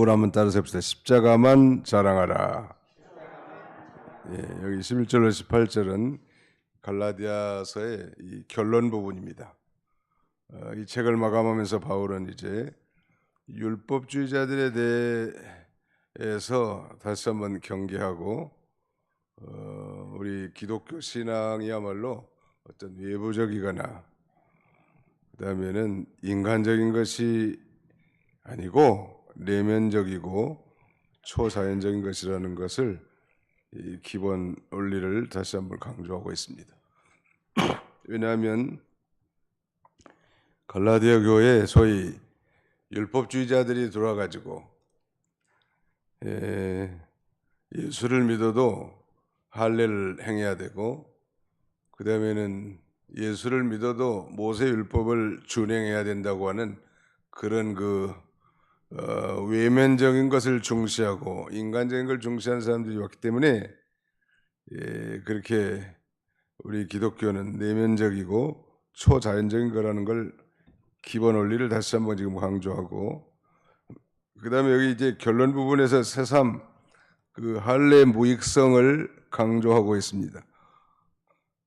우리 한번 따라서 해봅시다. 십자가만 자랑하라. 여기 11절로 18절은 갈라디아서의 이 결론 부분입니다. 이 책을 마감하면서 바울은 이제 율법주의자들에 대해서 다시 한번 경계하고 우리 기독교 신앙이야말로 어떤 외부적이거나 그다음에는 인간적인 것이 아니고 내면적이고 초자연적인 것이라는 것을 이 기본 원리를 다시 한번 강조하고 있습니다. 왜냐하면 갈라디아 교회에 소위 율법주의자들이 들어와가지고 예수를 믿어도 할례를 행해야 되고 그 다음에는 예수를 믿어도 모세 율법을 준행해야 된다고 하는 그런 외면적인 것을 중시하고 인간적인 걸 중시하는 사람들이 왔기 때문에 그렇게 우리 기독교는 내면적이고 초자연적인 거라는 걸 기본 원리를 다시 한번 지금 강조하고 그 다음에 여기 이제 결론 부분에서 새삼 그 할례 무익성을 강조하고 있습니다.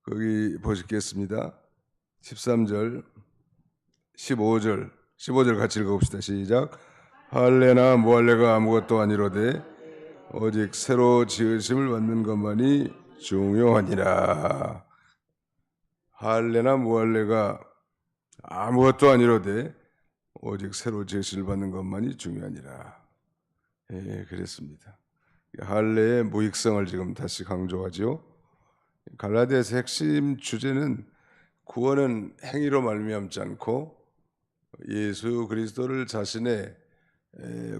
거기 보시겠습니다. 13절, 15절 같이 읽어봅시다. 시작. 할례나 무할례가 아무것도 아니로되 오직 새로 지으심을 받는 것만이 중요하니라. 할례나 무할례가 아무것도 아니로되 오직 새로 지으심을 받는 것만이 중요하니라. 그랬습니다. 할례의 무익성을 지금 다시 강조하죠. 갈라디아서 핵심 주제는 구원은 행위로 말미암지 않고 예수 그리스도를 자신의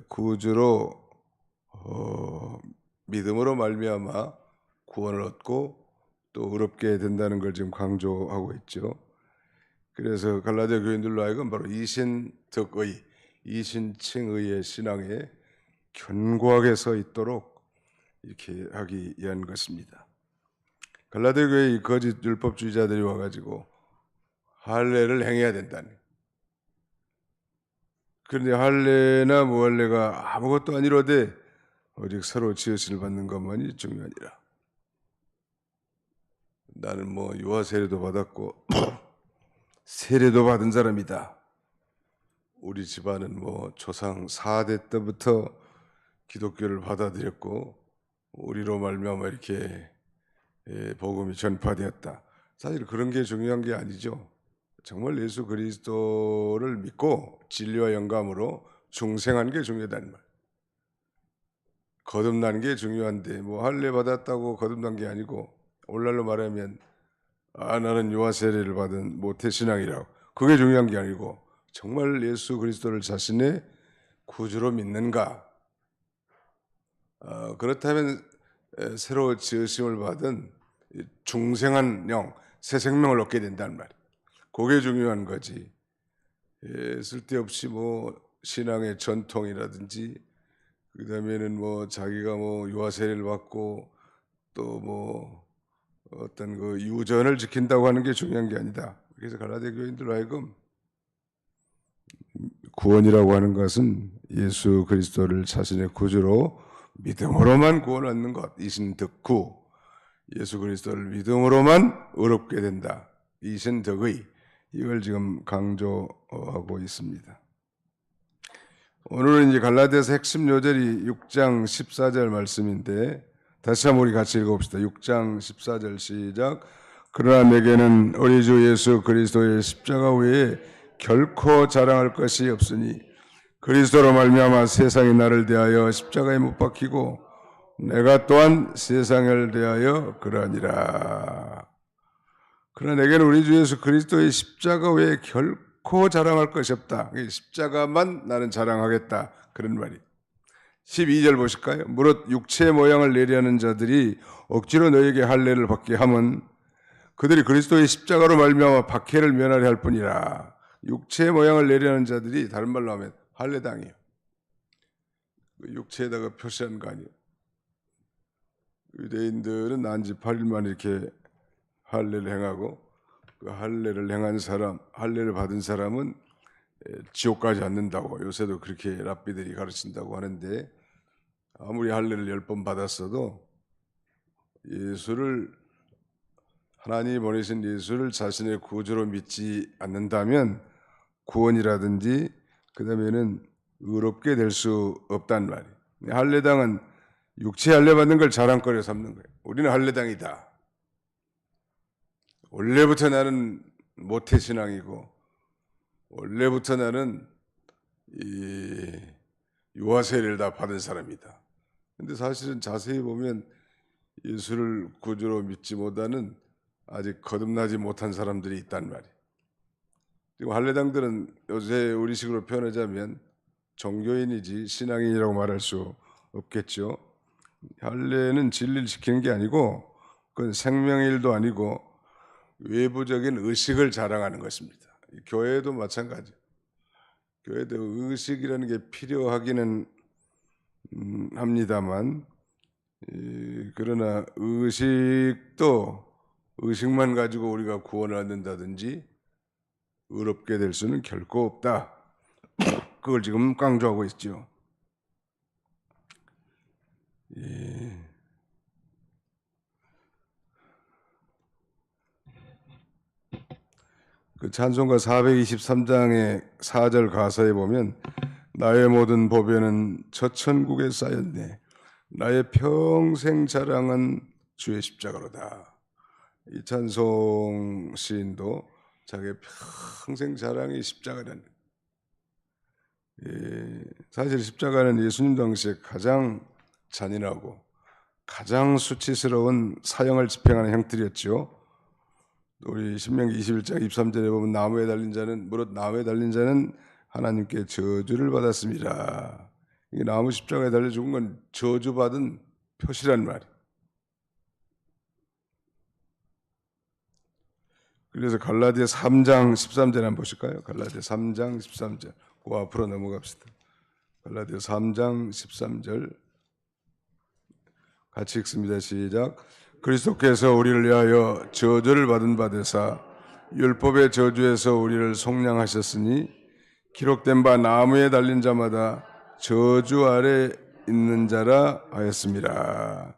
구주로 믿음으로 말미암아 구원을 얻고 또 의롭게 된다는 걸 지금 강조하고 있죠. 그래서 갈라디아 교인들로 하여금 바로 이신덕의, 이신칭의의 신앙에 견고하게 서 있도록 이렇게 하기 위한 것입니다. 갈라디아 교회의 거짓 율법주의자들이 와가지고 할례를 행해야 된다는. 그런데 할례나 무할례가 아무것도 아니로되 오직 새로 지으심을 받는 것만이 중요하니라. 나는 뭐 유아 세례도 받았고 세례도 받은 사람이다. 우리 집안은 뭐 조상 4대 때부터 기독교를 받아들였고 우리로 말미암아 이렇게 복음이 전파되었다. 사실 그런 게 중요한 게 아니죠. 정말 예수 그리스도를 믿고 진리와 영감으로 중생한 게 중요하다는 말. 거듭난 게 중요한데 뭐 할례 받았다고 거듭난 게 아니고 오늘날로 말하면 나는 유아 세례를 받은 모태신앙이라고 그게 중요한 게 아니고 정말 예수 그리스도를 자신의 구주로 믿는가? 그렇다면 새로 지으심을 받은 중생한 영, 새 생명을 얻게 된다는 말이에요. 그게 중요한 거지. 쓸데없이 뭐 신앙의 전통이라든지 그다음에는 뭐 자기가 뭐 유아 세례를 받고 또 뭐 어떤 그 유전을 지킨다고 하는 게 중요한 게 아니다. 그래서 갈라디아 교인들로 하여금 구원이라고 하는 것은 예수 그리스도를 자신의 구주로 믿음으로만 구원 얻는 것, 이신덕구. 예수 그리스도를 믿음으로만 의롭게 된다. 이신덕의. 이걸 지금 강조하고 있습니다. 오늘은 이제 갈라디아서 핵심 요절이 6장 14절 말씀인데 다시 한번 우리 같이 읽어봅시다. 6장 14절 시작. 그러나 내게는 우리 주 예수 그리스도의 십자가 외에 결코 자랑할 것이 없으니 그리스도로 말미암아 세상이 나를 대하여 십자가에 못 박히고 내가 또한 세상을 대하여 그러하니라. 그러나 내게는 우리 주 예수 그리스도의 십자가 외에 결코 자랑할 것이 없다. 십자가만 나는 자랑하겠다. 그런 말이. 12절 보실까요? 무릇 육체의 모양을 내려는 자들이 억지로 너에게 할례를 받게 함은 그들이 그리스도의 십자가로 말미암아 박해를 면하려 할 뿐이라. 육체의 모양을 내려는 자들이 다른 말로 하면 할례당이에요. 육체에다가 표시한 거 아니에요. 유대인들은 난지 8일만 이렇게 할례를 행하고 그 할례를 행한 사람, 할례를 받은 사람은 지옥까지 않는다고 요새도 그렇게 랍비들이 가르친다고 하는데, 아무리 할례를 10번 받았어도 예수를, 하나님이 보내신 예수를 자신의 구주로 믿지 않는다면 구원이라든지 그 다음에는 의롭게 될 수 없단 말이에요. 할례당은 육체 할례 받는 걸 자랑거리 삼는 거예요. 우리는 할례당이다. 원래부터 나는 모태신앙이고 원래부터 나는 이 유아세례를 다 받은 사람이다. 근데 사실은 자세히 보면 예수를 구주로 믿지 못하는 아직 거듭나지 못한 사람들이 있단 말이에요. 그리고 할례당들은 요새 우리식으로 표현하자면 종교인이지 신앙인이라고 말할 수 없겠죠. 할례는 진리를 지키는 게 아니고 그건 생명의 일도 아니고 외부적인 의식을 자랑하는 것입니다. 교회도 마찬가지. 교회도 의식이라는 게 필요하기는 합니다만, 그러나 의식만 가지고 우리가 구원을 얻는다든지 의롭게 될 수는 결코 없다. 그걸 지금 강조하고 있죠. 그 찬송가 423장의 4절 가사에 보면 나의 모든 보배는 저 천국에 쌓였네. 나의 평생 자랑은 주의 십자가로다. 이 찬송 시인도 자기의 평생 자랑이 십자가라는. 사실 십자가는 예수님 당시에 가장 잔인하고 가장 수치스러운 사형을 집행하는 형틀이었죠. 우리 신명기 21장 23절에 보면 무릇 나무에 달린 자는 하나님께 저주를 받았습니다. 이 나무 십자가에 달려 죽은 건 저주받은 표시란 말이에요. 그래서 갈라디아 3장 13절 한번 보실까요? 갈라디아 3장 13절. 그 앞으로 넘어갑시다. 갈라디아 3장 13절 같이 읽습니다. 시작. 그리스도께서 우리를 위하여 저주를 받은 바 되사 율법의 저주에서 우리를 속량하셨으니 기록된 바 나무에 달린 자마다 저주 아래 있는 자라 하였습니다.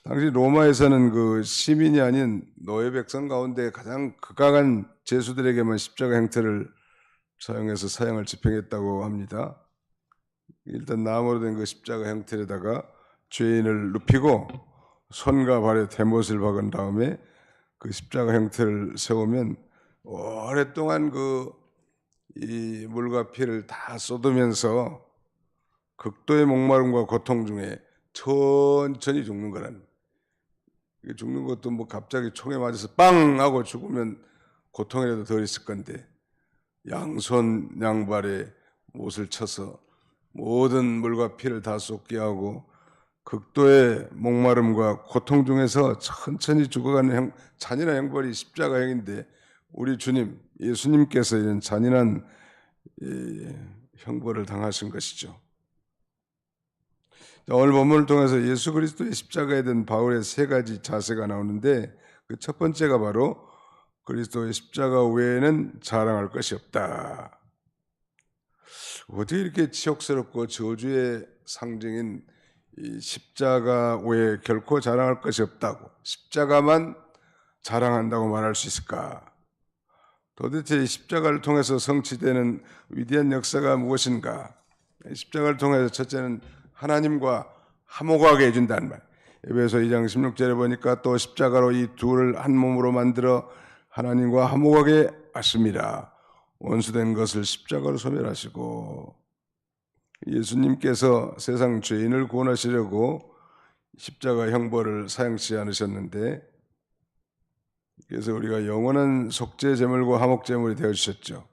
당시 로마에서는 그 시민이 아닌 노예 백성 가운데 가장 극악한 죄수들에게만 십자가 형태를 사용해서 사형을 집행했다고 합니다. 일단 나무로 된 그 십자가 형태에다가 죄인을 눕히고 손과 발에 대못을 박은 다음에 그 십자가 형태를 세우면 오랫동안 이 물과 피를 다 쏟으면서 극도의 목마름과 고통 중에 천천히 죽는 거라는. 죽는 것도 뭐 갑자기 총에 맞아서 빵 하고 죽으면 고통이라도 덜 있을 건데 양손 양발에 못을 쳐서 모든 물과 피를 다 쏟게 하고 극도의 목마름과 고통 중에서 천천히 죽어가는 잔인한 형벌이 십자가형인데 우리 주님 예수님께서 이런 잔인한 형벌을 당하신 것이죠. 오늘 본문을 통해서 예수 그리스도의 십자가에 든 바울의 3가지 자세가 나오는데 그 첫 번째가 바로 그리스도의 십자가 외에는 자랑할 것이 없다. 어떻게 이렇게 치욕스럽고 저주의 상징인 이 십자가 외에 결코 자랑할 것이 없다고, 십자가만 자랑한다고 말할 수 있을까? 도대체 이 십자가를 통해서 성취되는 위대한 역사가 무엇인가? 십자가를 통해서 첫째는 하나님과 화목하게 해준다는 말. 에베소 2장 16절에 보니까 또 십자가로 이 둘을 한 몸으로 만들어 하나님과 화목하게 하십니다. 원수된 것을 십자가로 소멸하시고, 예수님께서 세상 죄인을 구원하시려고 십자가 형벌을 사용치 않으셨는데, 그래서 우리가 영원한 속죄 제물과 화목 제물이 되어 주셨죠.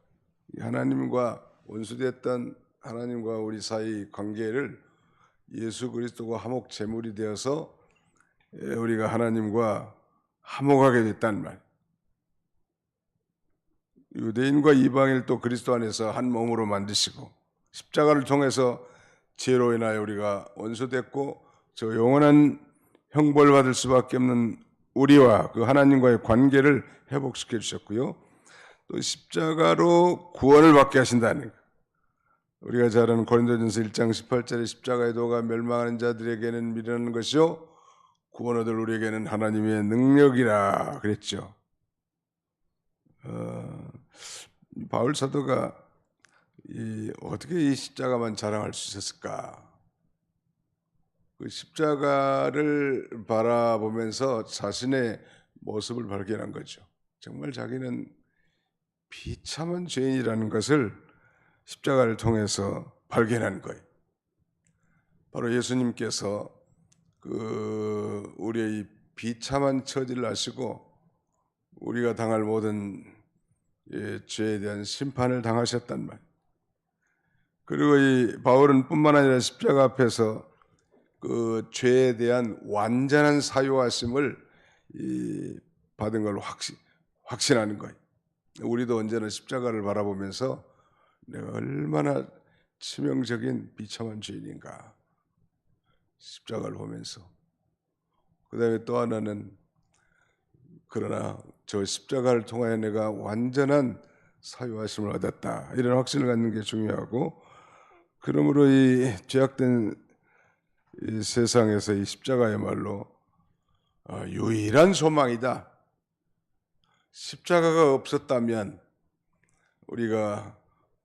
하나님과 원수됐던 하나님과 우리 사이 관계를 예수 그리스도가 화목 제물이 되어서 우리가 하나님과 화목하게 됐단 말. 유대인과 이방인을 또 그리스도 안에서 한 몸으로 만드시고 십자가를 통해서 죄로 인하여 우리가 원수됐고 저 영원한 형벌받을 수밖에 없는 우리와 그 하나님과의 관계를 회복시켜 주셨고요. 또 십자가로 구원을 받게 하신다는 것. 우리가 잘 아는 고린도전서 1장 18절에 십자가의 도가 멸망하는 자들에게는 미련한 것이요 구원 얻을 우리에게는 하나님의 능력이라 그랬죠. 바울 사도가 어떻게 이 십자가만 자랑할 수 있었을까? 그 십자가를 바라보면서 자신의 모습을 발견한 거죠. 정말 자기는 비참한 죄인이라는 것을 십자가를 통해서 발견한 거예요. 바로 예수님께서 우리의 이 비참한 처지를 아시고 우리가 당할 모든 죄에 대한 심판을 당하셨단 말이에요. 그리고 이 바울은 뿐만 아니라 십자가 앞에서 그 죄에 대한 완전한 사유하심을 받은 걸 확신하는 거예요. 우리도 언제나 십자가를 바라보면서 내가 얼마나 치명적인 비참한 죄인인가. 십자가를 보면서. 그 다음에 또 하나는 그러나 저 십자가를 통하여 내가 완전한 사유하심을 얻었다. 이런 확신을 갖는 게 중요하고, 그러므로 이 죄악된 이 세상에서 이 십자가야말로 유일한 소망이다. 십자가가 없었다면 우리가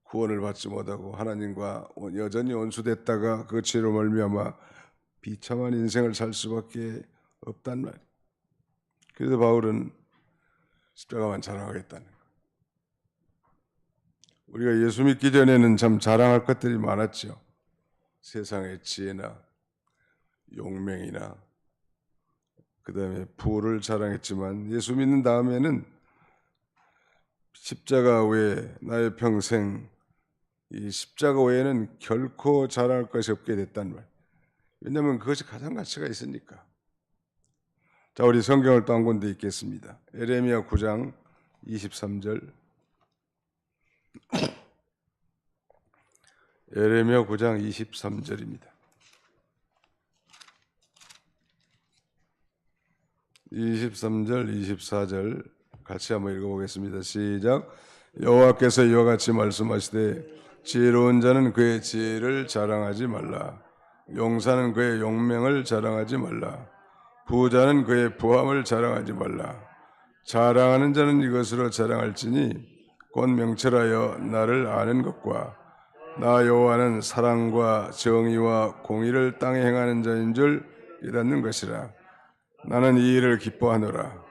구원을 받지 못하고 하나님과 여전히 원수됐다가 그 죄로 말미암아 비참한 인생을 살 수밖에 없단 말이에요. 그래서 바울은 십자가만 자랑하겠다는 거예요. 우리가 예수 믿기 전에는 참 자랑할 것들이 많았죠. 세상의 지혜나 용맹이나 그 다음에 부를 자랑했지만 예수 믿는 다음에는 십자가 외에 나의 평생 이 십자가 외에는 결코 자랑할 것이 없게 됐단 말이에요. 왜냐하면 그것이 가장 가치가 있으니까. 자, 우리 성경을 또 한 군데 읽겠습니다. 에레미야 9장 23절. 에레미야 9장 23절입니다. 23절, 24절 같이 한번 읽어보겠습니다. 시작. 여호와께서 이와 같이 말씀하시되 지혜로운 자는 그의 지혜를 자랑하지 말라. 용사는 그의 용맹을 자랑하지 말라. 부자는 그의 부함을 자랑하지 말라. 자랑하는 자는 이것으로 자랑할지니 곧 명철하여 나를 아는 것과 나 여호와는 사랑과 정의와 공의를 땅에 행하는 자인 줄 깨닫는 것이라. 나는 이 일을 기뻐하노라.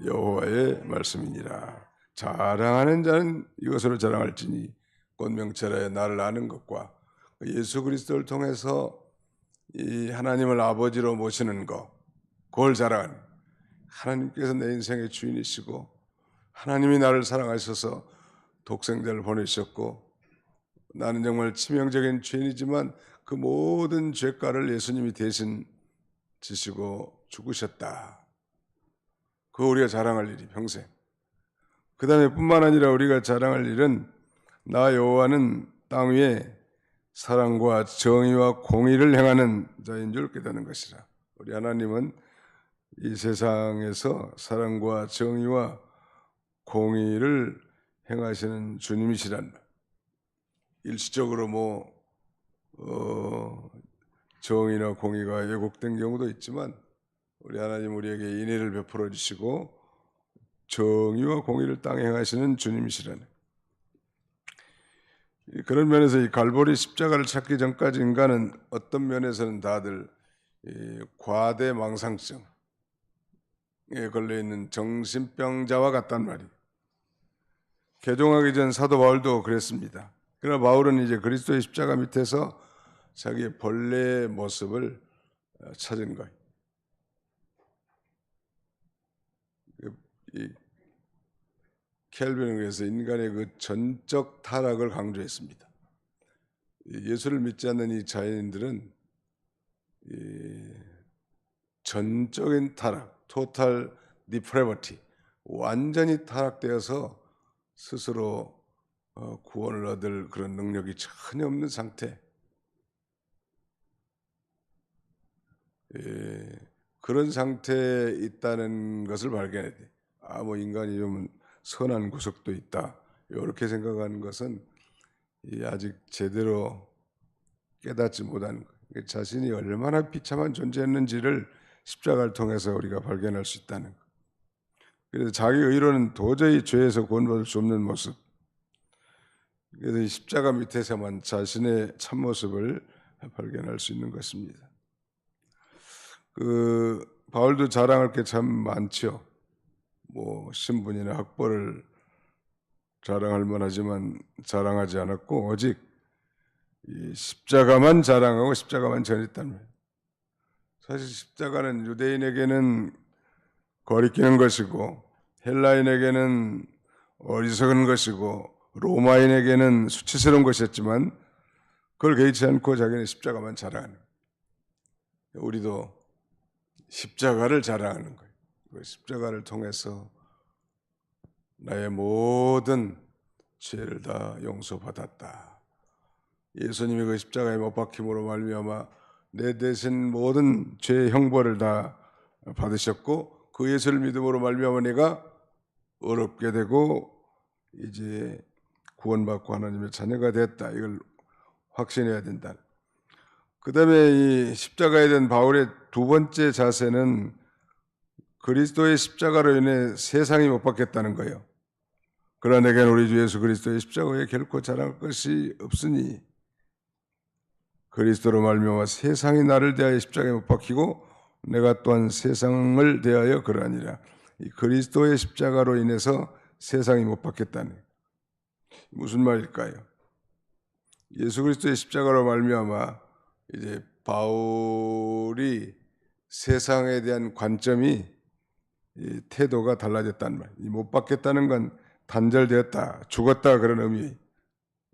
여호와의 말씀이니라. 자랑하는 자는 이것으로 자랑할지니 곧 명철하여 나를 아는 것과 예수 그리스도를 통해서 이 하나님을 아버지로 모시는 것, 그걸 자랑하는. 하나님께서 내 인생의 주인이시고 하나님이 나를 사랑하셔서 독생자를 보내셨고 나는 정말 치명적인 죄인이지만 그 모든 죄가를 예수님이 대신 지시고 죽으셨다. 그거 우리가 자랑할 일이 평생. 그 다음에 뿐만 아니라 우리가 자랑할 일은 나 여호와는 땅 위에 사랑과 정의와 공의를 행하는 자인 줄 깨닫는 것이라. 우리 하나님은 이 세상에서 사랑과 정의와 공의를 행하시는 주님이시란 말. 일시적으로 정의나 공의가 왜곡된 경우도 있지만 우리 하나님 우리에게 인애를 베풀어 주시고 정의와 공의를 땅에 행하시는 주님이시라는. 그런 면에서 이 갈보리 십자가를 찾기 전까지 인간은 어떤 면에서는 다들 과대망상증에 걸려있는 정신병자와 같단 말이에요. 개종하기 전 사도 바울도 그랬습니다. 그러나 바울은 이제 그리스도의 십자가 밑에서 자기의 본래의 모습을 찾은 거예요. 이 켈빈은 그래서 인간의 그 전적 타락을 강조했습니다. 예수를 믿지 않는 이 자연인들은 전적인 타락, 토탈 디프레버티, 완전히 타락되어서 스스로 구원을 얻을 그런 능력이 전혀 없는 상태. 그런 상태에 있다는 것을 발견해야 돼. 인간이 좀 선한 구석도 있다. 이렇게 생각하는 것은 아직 제대로 깨닫지 못한 거예요. 자신이 얼마나 비참한 존재였는지를 십자가를 통해서 우리가 발견할 수 있다는 거예요. 그래서 자기 의로는 도저히 죄에서 구원받을 수 없는 모습. 그래서 이 십자가 밑에서만 자신의 참모습을 발견할 수 있는 것입니다. 바울도 자랑할 게 참 많죠. 신분이나 학벌을 자랑할 만하지만 자랑하지 않았고 오직 이 십자가만 자랑하고 십자가만 전했다는 거예요. 사실 십자가는 유대인에게는 거리끼는 것이고 헬라인에게는 어리석은 것이고 로마인에게는 수치스러운 것이었지만 그걸 개의치 않고 자기는 십자가만 자랑하는 거예요. 우리도 십자가를 자랑하는 거예요. 그 십자가를 통해서 나의 모든 죄를 다 용서받았다. 예수님이 그 십자가에 못 박힘으로 말미암아 내 대신 모든 죄의 형벌을 다 받으셨고 그 예수를 믿음으로 말미암아 내가 의롭게 되고 이제 구원받고 하나님의 자녀가 됐다. 이걸 확신해야 된다. 그 다음에 이 십자가에 대한 바울의 두 번째 자세는 그리스도의 십자가로 인해 세상이 못 받겠다는 거예요. 그러나 내게는 우리 주 예수 그리스도의 십자가에 결코 자랑할 것이 없으니 그리스도로 말미암아 세상이 나를 대하여 십자가에 못 박히고 내가 또한 세상을 대하여 그러하니라. 이 그리스도의 십자가로 인해서 세상이 못 받겠다는 무슨 말일까요? 예수 그리스도의 십자가로 말미암아 이제 바울이 세상에 대한 관점이 태도가 달라졌단 말이에요. 못 받겠다는 건 단절되었다, 죽었다 그런 의미.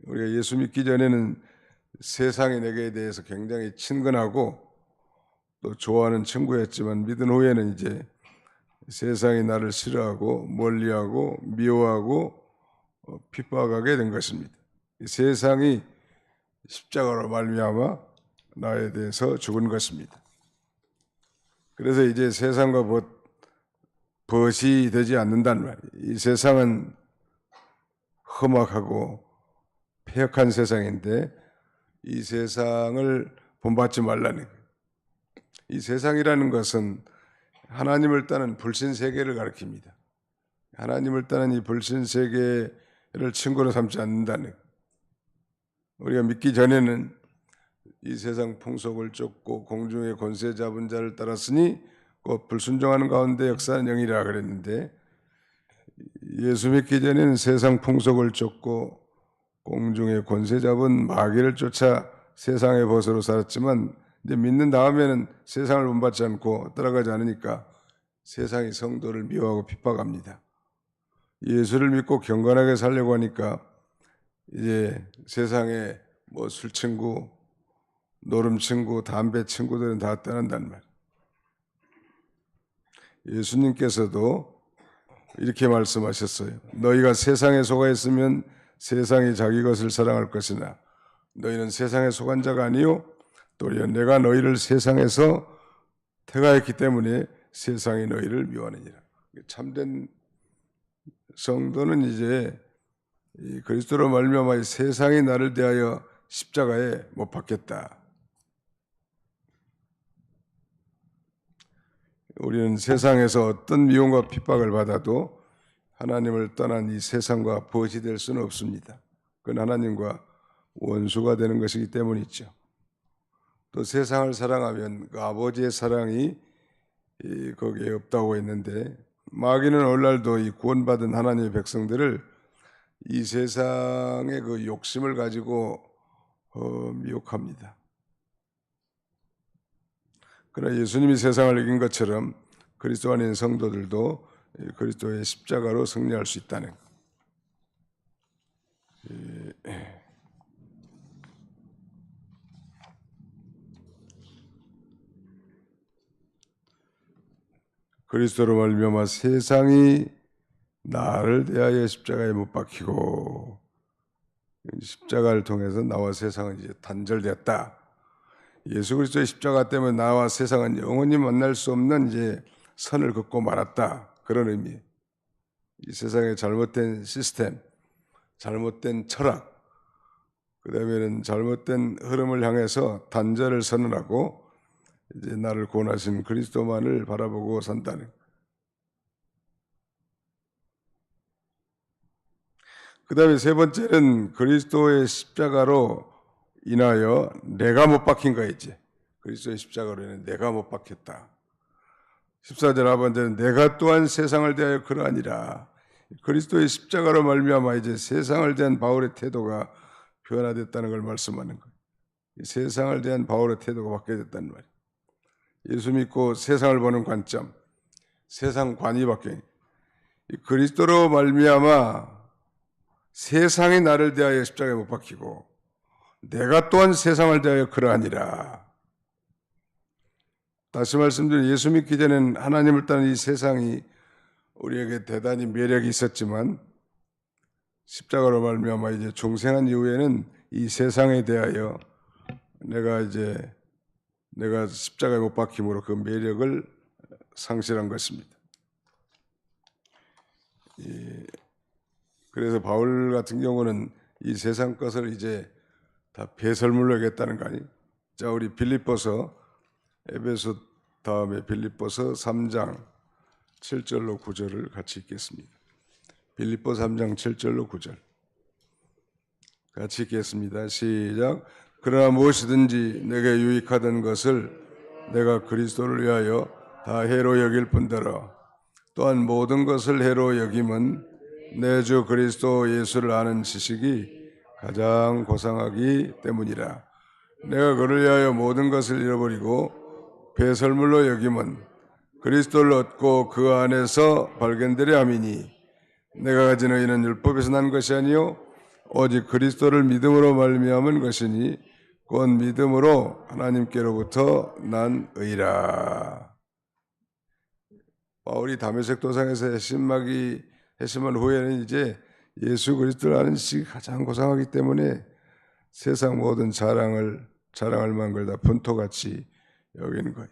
우리가 예수 믿기 전에는 세상이 내게 대해서 굉장히 친근하고 또 좋아하는 친구였지만 믿은 후에는 이제 세상이 나를 싫어하고 멀리하고 미워하고 핍박하게 된 것입니다. 세상이 십자가로 말미암아 나에 대해서 죽은 것입니다. 그래서 이제 세상과 벗이 되지 않는다는 말이에요. 이 세상은 험악하고 폐역한 세상인데 이 세상을 본받지 말라는 거예요. 이 세상이라는 것은 하나님을 떠난 불신세계를 가리킵니다. 하나님을 떠난 이 불신세계를 친구로 삼지 않는다는 거예요. 우리가 믿기 전에는 이 세상 풍속을 쫓고 공중의 권세 잡은 자를 따랐으니 곧 불순종하는 가운데 역사는 영이라 그랬는데 예수 믿기 전에는 세상 풍속을 쫓고 공중의 권세 잡은 마귀를 쫓아 세상의 벗으로 살았지만 이제 믿는 다음에는 세상을 본받지 않고 따라가지 않으니까 세상이 성도를 미워하고 핍박합니다. 예수를 믿고 경건하게 살려고 하니까 이제 세상에 술 친구, 노름 친구, 담배 친구들은 다 떠난단 말이에요. 예수님께서도 이렇게 말씀하셨어요. 너희가 세상에 속아 있으면 세상이 자기 것을 사랑할 것이나 너희는 세상에 속한 자가 아니요 도리어 내가 너희를 세상에서 택하였기 때문에 세상이 너희를 미워하느니라. 참된 성도는 이제 그리스도로 말미암아 세상이 나를 대하여 십자가에 못 박겠다. 우리는 세상에서 어떤 미움과 핍박을 받아도 하나님을 떠난 이 세상과 벗이 될 수는 없습니다. 그건 하나님과 원수가 되는 것이기 때문이죠. 또 세상을 사랑하면 그 아버지의 사랑이 거기에 없다고 했는데 마귀는 오늘날도 이 구원받은 하나님의 백성들을 이 세상의 그 욕심을 가지고 미혹합니다. 그러나 예수님이 세상을 이긴 것처럼 그리스도 안에 있는 성도들도 그리스도의 십자가로 승리할 수 있다는 그리스도로 말미암아 세상이 나를 대하여 십자가에 못 박히고 십자가를 통해서 나와 세상은 이제 단절됐다. 예수 그리스도의 십자가 때문에 나와 세상은 영원히 만날 수 없는 이제 선을 긋고 말았다. 그런 의미. 이 세상의 잘못된 시스템, 잘못된 철학, 그 다음에는 잘못된 흐름을 향해서 단절을 선언하고 이제 나를 구원하신 그리스도만을 바라보고 산다는. 그 다음에 세 번째는 그리스도의 십자가로 인하여 내가 못 박힌 거 있지. 그리스도의 십자가로 인해 내가 못 박혔다. 14절 하반절은 내가 또한 세상을 대하여 그러하니라. 그리스도의 십자가로 말미암아 이제 세상을 대한 바울의 태도가 변화됐다는 걸 말씀하는 거예요. 세상을 대한 바울의 태도가 바뀌어졌다는 말이에요. 예수 믿고 세상을 보는 관점, 세상관이 바뀌어요. 그리스도로 말미암아 세상이 나를 대하여 십자가에 못 박히고 내가 또한 세상을 대하여 그러하니라. 다시 말씀드리면 예수 믿기 전에는 하나님을 따르는 이 세상이 우리에게 대단히 매력이 있었지만 십자가로 말미암아 이제 중생한 이후에는 이 세상에 대하여 내가 십자가에 못 박힘으로 그 매력을 상실한 것입니다. 그래서 바울 같은 경우는 이 세상 것을 이제 다 배설물로 하겠다는 거 아니에요? 자, 우리 빌립보서, 에베소 다음에 빌립보서 3장 7절로 9절을 같이 읽겠습니다. 빌립보 3장 7절로 9절 같이 읽겠습니다. 시작. 그러나 무엇이든지 내게 유익하던 것을 내가 그리스도를 위하여 다 해로 여길 뿐더러 또한 모든 것을 해로 여김은 내 주 그리스도 예수를 아는 지식이 가장 고상하기 때문이라. 내가 그를 위하여 모든 것을 잃어버리고 배설물로 여김은 그리스도를 얻고 그 안에서 발견되려 함이니 내가 가진 의는 율법에서 난 것이 아니요 오직 그리스도를 믿음으로 말미암은 것이니 곧 믿음으로 하나님께로부터 난 의라. 바울이 다메섹 도상에서 회심한 후에는 이제 예수 그리스도를 아는 지식이 가장 고상하기 때문에 세상 모든 자랑할 만한 걸 다 분토같이 여기는 거예요.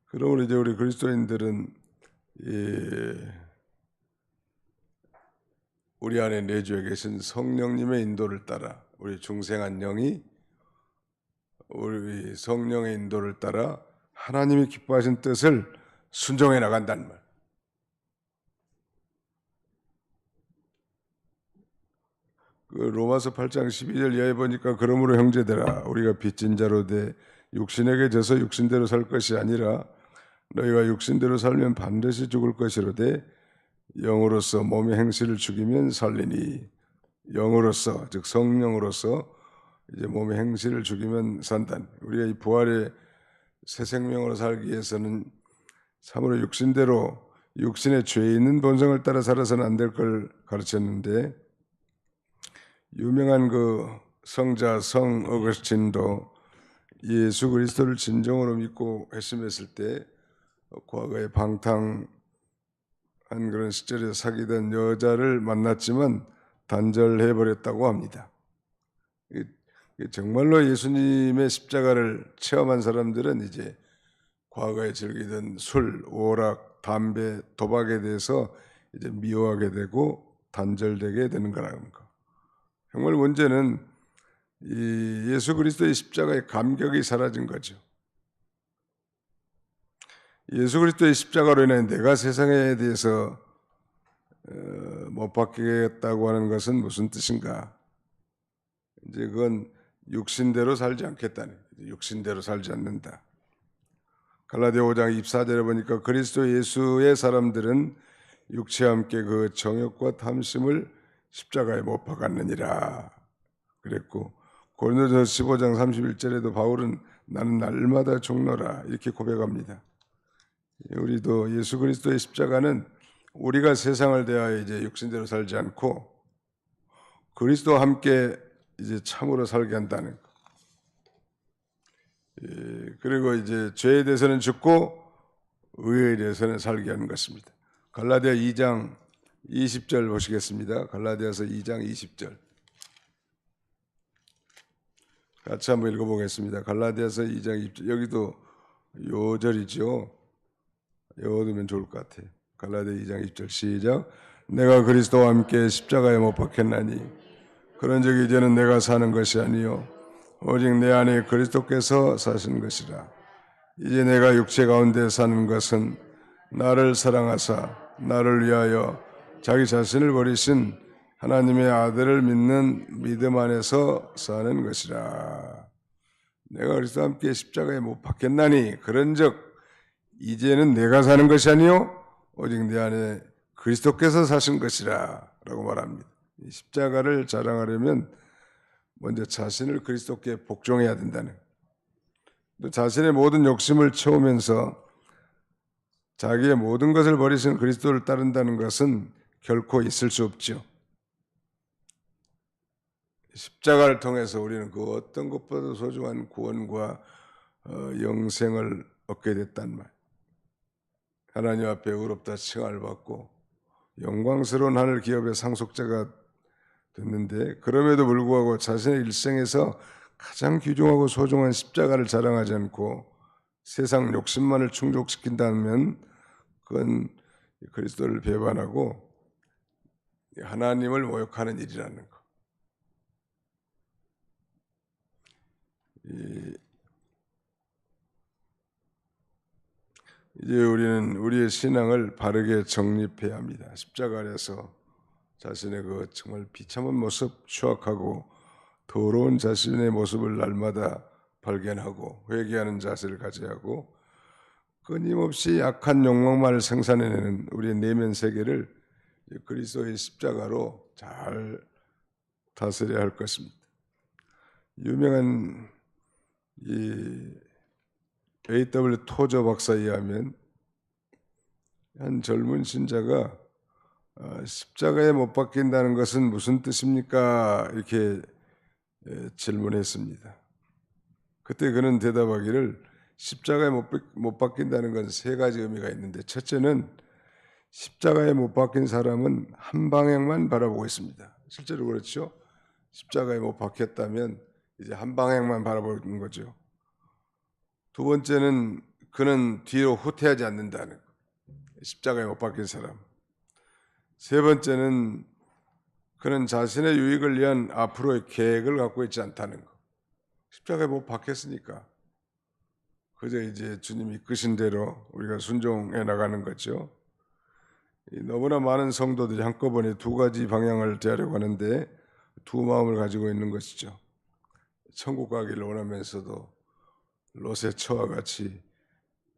그러므로 이제 우리 그리스도인들은 우리 안에 내주에 계신 성령님의 인도를 따라 우리 중생한 영이 우리 성령의 인도를 따라 하나님이 기뻐하신 뜻을 순종해 나간다는 말. 그 로마서 8장 12절 이하에 보니까 그러므로 형제들아 우리가 빚진 자로 돼 육신에게 져서 육신대로 살 것이 아니라 너희가 육신대로 살면 반드시 죽을 것이로되 영으로서 몸의 행실을 죽이면 살리니. 영으로서 즉 성령으로서 이제 몸의 행실을 죽이면 산다. 우리가 이 부활의 새 생명으로 살기 위해서는 참으로 육신대로 육신에 죄 있는 본성을 따라 살아서는 안 될 걸 가르쳤는데 유명한 그 성자 성 어거스틴도 예수 그리스도를 진정으로 믿고 회심했을 때 과거에 방탕한 그런 시절에 사귀던 여자를 만났지만 단절해버렸다고 합니다. 정말로 예수님의 십자가를 체험한 사람들은 이제 과거에 즐기던 술, 오락, 담배, 도박에 대해서 이제 미워하게 되고 단절되게 되는 거라는 거. 정말 문제는 이 예수 그리스도의 십자가의 감격이 사라진 거죠. 예수 그리스도의 십자가로 인해 내가 세상에 대해서 못 받겠다고 하는 것은 무슨 뜻인가? 이제 그건 육신대로 살지 않겠다는, 육신대로 살지 않는다. 갈라디아 5장 24절에 보니까 그리스도 예수의 사람들은 육체와 함께 그 정욕과 탐심을 십자가에 못 박았느니라 그랬고, 고린도전서 15장 31절에도 바울은 나는 날마다 죽노라 이렇게 고백합니다. 우리도 예수 그리스도의 십자가는 우리가 세상을 대하여 이제 육신대로 살지 않고 그리스도와 함께 이제 참으로 살게 한다는 것. 그리고 이제 죄에 대해서는 죽고 의에 대해서는 살게 하는 것입니다. 갈라디아 2장 20절 보시겠습니다. 갈라디아서 2장 20절 같이 한번 읽어보겠습니다. 갈라디아서 2장 20절 여기도 요절이죠. 외워두면 좋을 것 같아요. 갈라디아 2장 20절 시작. 내가 그리스도와 함께 십자가에 못 박혔나니 그런즉 이제는 내가 사는 것이 아니요 오직 내 안에 그리스도께서 사신 것이라. 이제 내가 육체 가운데 사는 것은 나를 사랑하사 나를 위하여 자기 자신을 버리신 하나님의 아들을 믿는 믿음 안에서 사는 것이라. 내가 그리스도와 함께 십자가에 못 박혔나니 그런즉 이제는 내가 사는 것이 아니요 오직 내 안에 그리스도께서 사신 것이라 라고 말합니다. 이 십자가를 자랑하려면 먼저 자신을 그리스도께 복종해야 된다는, 또 자신의 모든 욕심을 채우면서 자기의 모든 것을 버리신 그리스도를 따른다는 것은 결코 있을 수 없죠. 십자가를 통해서 우리는 그 어떤 것보다도 소중한 구원과 영생을 얻게 됐단 말. 하나님 앞에 의롭다 칭함을 받고 영광스러운 하늘 기업의 상속자가 됐는데, 그럼에도 불구하고 자신의 일생에서 가장 귀중하고 소중한 십자가를 자랑하지 않고 세상 욕심만을 충족시킨다면 그건 그리스도를 배반하고 하나님을 모욕하는 일이라는 것. 이제 우리는 우리의 신앙을 바르게 정립해야 합니다. 십자가 아래서 자신의 그 정말 비참한 모습, 추악하고 더러운 자신의 모습을 날마다 발견하고 회개하는 자세를 가져야 하고, 끊임없이 악한 욕망만을 생산해내는 우리의 내면 세계를 그리스도의 십자가로 잘 다스려야 할 것입니다. 유명한 이 A.W. 토저 박사에 의하면 한 젊은 신자가 십자가에 못 박힌다는 것은 무슨 뜻입니까? 이렇게 질문했습니다. 그때 그는 대답하기를 십자가에 못 박힌다는 건 세 가지 의미가 있는데, 첫째는 십자가에 못 박힌 사람은 한 방향만 바라보고 있습니다. 실제로 그렇죠. 십자가에 못 박혔다면 이제 한 방향만 바라보는 거죠. 두 번째는 그는 뒤로 후퇴하지 않는다는 것. 십자가에 못 박힌 사람. 세 번째는 그는 자신의 유익을 위한 앞으로의 계획을 갖고 있지 않다는 것. 십자가에 못 박혔으니까 그저 이제 주님이 이끄신 대로 우리가 순종해 나가는 거죠. 너무나 많은 성도들이 한꺼번에 두 가지 방향을 대하려고 하는데 두 마음을 가지고 있는 것이죠. 천국 가기를 원하면서도 롯의 처와 같이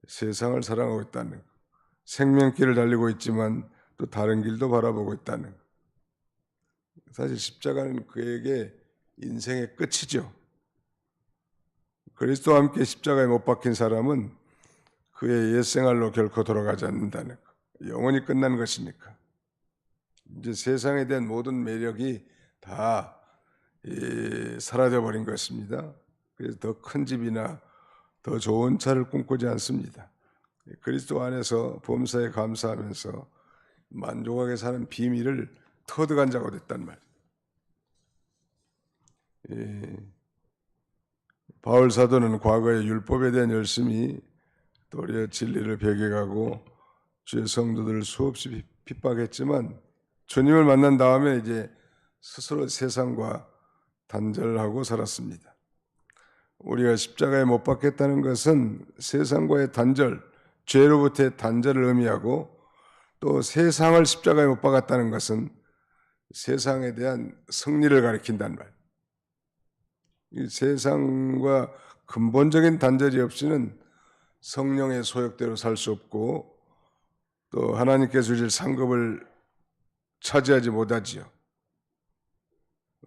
세상을 사랑하고 있다는 것. 생명길을 달리고 있지만 또 다른 길도 바라보고 있다는 것. 사실 십자가는 그에게 인생의 끝이죠. 그리스도와 함께 십자가에 못 박힌 사람은 그의 옛생활로 결코 돌아가지 않는다는 것. 영원히 끝난 것이니까. 이제 세상에 대한 모든 매력이 다 사라져버린 것입니다. 그래서 더 큰 집이나 더 좋은 차를 꿈꾸지 않습니다. 그리스도 안에서 범사에 감사하면서 만족하게 사는 비밀을 터득한 자가 됐단 말이에요. 바울 사도는 과거에 율법에 대한 열심히 도리어 진리를 배격하고 주의 성도들을 수없이 핍박했지만 주님을 만난 다음에 이제 스스로 세상과 단절하고 살았습니다. 우리가 십자가에 못 박혔다는 것은 세상과의 단절, 죄로부터의 단절을 의미하고, 또 세상을 십자가에 못 박았다는 것은 세상에 대한 승리를 가리킨단 말. 이 세상과 근본적인 단절이 없이는 성령의 소욕대로 살 수 없고 또 하나님께서 주실 상급을 차지하지 못하지요.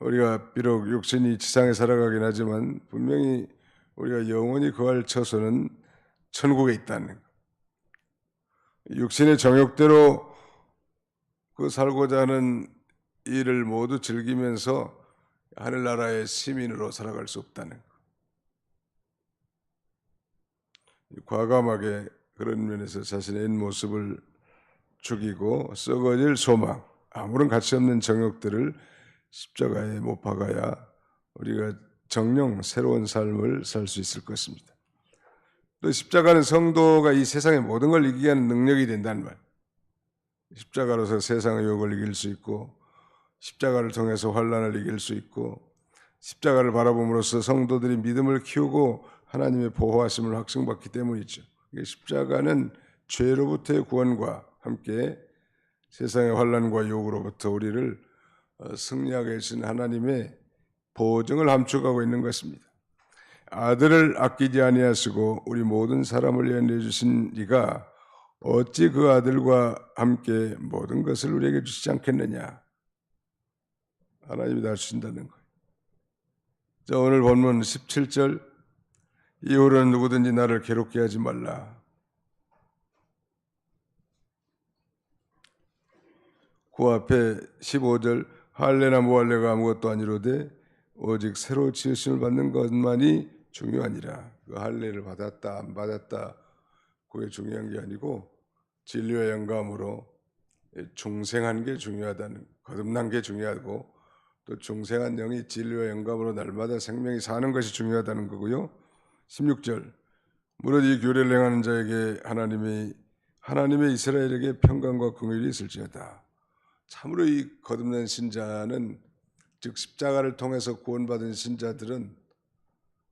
우리가 비록 육신이 지상에 살아가긴 하지만 분명히 우리가 영원히 거할 처소는 천국에 있다는 것. 육신의 정욕대로 그 살고자 하는 일을 모두 즐기면서 하늘나라의 시민으로 살아갈 수 없다는 것. 과감하게 그런 면에서 자신의 모습을 죽이고 썩어질 소망, 아무런 가치 없는 정욕들을 십자가에 못 박아야 우리가 정령 새로운 삶을 살 수 있을 것입니다. 또 십자가는 성도가 이 세상의 모든 걸 이기게 하는 능력이 된다는 말. 십자가로서 세상의 유혹을 이길 수 있고, 십자가를 통해서 환난을 이길 수 있고, 십자가를 바라봄으로써 성도들이 믿음을 키우고 하나님의 보호하심을 확증받기 때문이죠. 십자가는 죄로부터의 구원과 함께 세상의 환난과 유혹으로부터 우리를 승리하게 하신 하나님의 보증을 함축하고 있는 것입니다. 아들을 아끼지 아니하시고 우리 모든 사람을 위해 내주신 이가 어찌 그 아들과 함께 모든 것을 우리에게 주시지 않겠느냐. 하나님이 다 주신다는 거예요. 자, 오늘 본문 17절, 이후로는 누구든지 나를 괴롭게 하지 말라. 그 앞에 15절, 할례나 무할례가 아무것도 아니로되 오직 새로 지으심을 받는 것만이 중요하니라. 그 할례를 받았다 안 받았다 그게 중요한 게 아니고 진리와 영감으로 중생한 게 중요하다는, 거듭난 게 중요하고 또 중생한 영이 진리와 영감으로 날마다 생명이 사는 것이 중요하다는 거고요. 16절, 무릇 이 규례를 행하는 자에게 하나님의 이스라엘에게 평강과 긍휼이 있을지어다. 참으로 이 거듭난 신자는, 즉 십자가를 통해서 구원받은 신자들은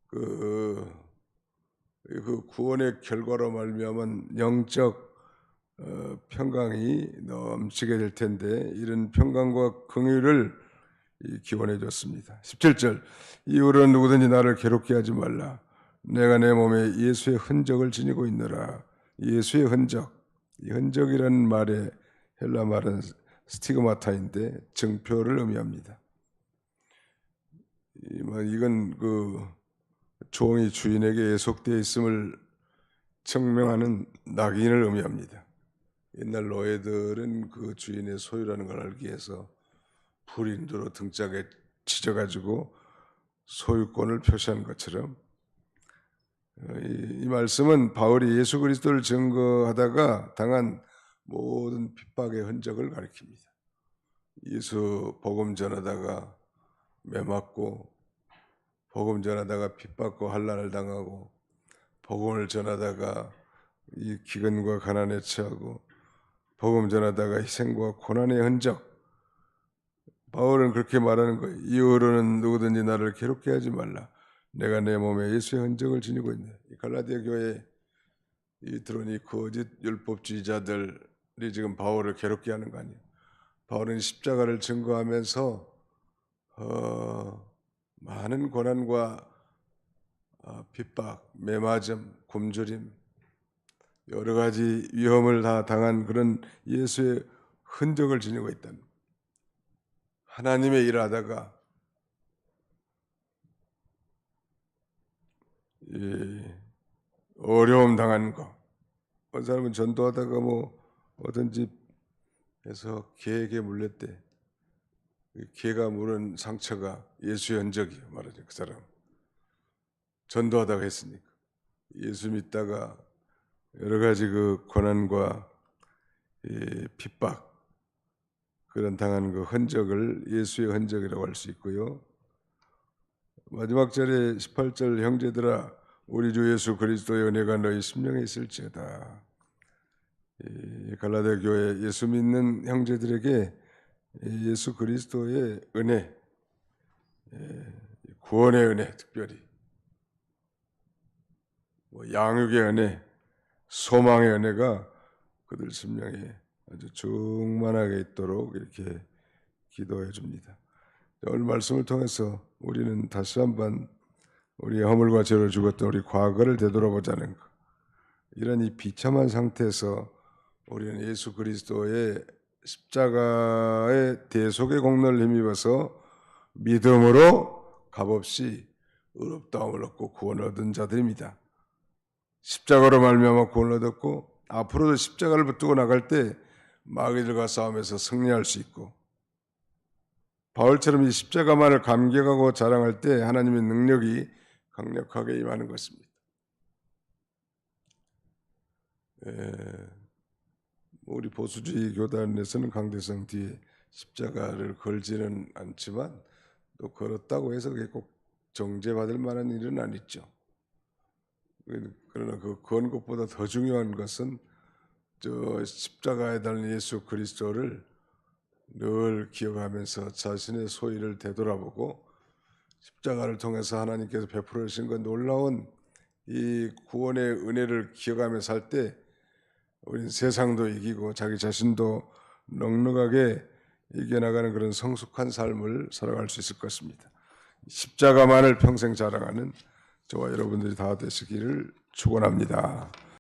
그 구원의 결과로 말미암은 영적 평강이 넘치게 될 텐데, 이런 평강과 긍휼을 기원해 줬습니다. 17절, 이후로는 누구든지 나를 괴롭게 하지 말라. 내가 내 몸에 예수의 흔적을 지니고 있노라. 예수의 흔적, 이 흔적이라는 말의 헬라 말은 스티그마타인데 증표를 의미합니다. 이건 그 종이 주인에게 예속되어 있음을 증명하는 낙인을 의미합니다. 옛날 노예들은 그 주인의 소유라는 걸 알기 위해서 불인도로 등짝에 치져가지고 소유권을 표시한 것처럼, 이 말씀은 바울이 예수 그리스도를 증거하다가 당한 모든 핍박의 흔적을 가리킵니다. 예수 복음 전하다가 매맞고, 복음 전하다가 핍박과 환난을 당하고, 복음을 전하다가 이 기근과 가난에 처하고, 복음 전하다가 희생과 고난의 흔적, 바울은 그렇게 말하는 거예요. 이후로는 누구든지 나를 괴롭게 하지 말라. 내가 내 몸에 예수의 흔적을 지니고 있네. 갈라디아 교회에 들어온 이 거짓 율법주의자들이 지금 바울을 괴롭게 하는 거 아니에요. 바울은 십자가를 증거하면서 많은 고난과 핍박, 매맞음, 굶주림, 여러 가지 위험을 다 당한 그런 예수의 흔적을 지니고 있다는, 하나님의 일을 하다가 어려움 당한 거. 어떤 사람은 전도하다가 어떤 집에서 개에게 물렸대. 개가 물은 상처가 예수의 흔적이에요. 말하죠. 그 사람 전도하다가 했으니까. 예수 믿다가 여러 가지 그 고난과 핍박, 그런 당한 그 흔적을 예수의 흔적이라고 할 수 있고요. 마지막 절에 18절, 형제들아 우리 주 예수 그리스도의 은혜가 너희 심령에 있을지어다. 갈라디아 교회 예수 믿는 형제들에게 예수 그리스도의 은혜, 구원의 은혜, 특별히 양육의 은혜, 소망의 은혜가 그들 심령에 아주 충만하게 있도록 이렇게 기도해 줍니다. 오늘 말씀을 통해서 우리는 다시 한번 우리의 허물과 죄를 죽었던 우리 과거를 되돌아보자는 것. 이런 이 비참한 상태에서 우리는 예수 그리스도의 십자가의 대속의 공로를 힘입어서 믿음으로 값없이 의롭다함을 얻고 구원을 얻은 자들입니다. 십자가로 말미암아 구원을 얻었고, 앞으로도 십자가를 붙들고 나갈 때 마귀들과 싸움에서 승리할 수 있고, 바울처럼 이 십자가만을 감격하고 자랑할 때 하나님의 능력이 강력하게 임하는 것입니다. 우리 보수주의 교단에서는 강대상 뒤에 십자가를 걸지는 않지만, 또 걸었다고 해서 그게 꼭 정죄받을 만한 일은 아니죠. 그러나 그 구원 것보다 더 중요한 것은 저 십자가에 달린 예수 그리스도를 늘 기억하면서 자신의 소위를 되돌아보고 십자가를 통해서 하나님께서 베풀어 주신 그 놀라운 이 구원의 은혜를 기억하며 살 때 우리는 세상도 이기고 자기 자신도 넉넉하게 이겨나가는 그런 성숙한 삶을 살아갈 수 있을 것입니다. 십자가만을 평생 자랑하는 저와 여러분들이 다 되시기를 축원합니다.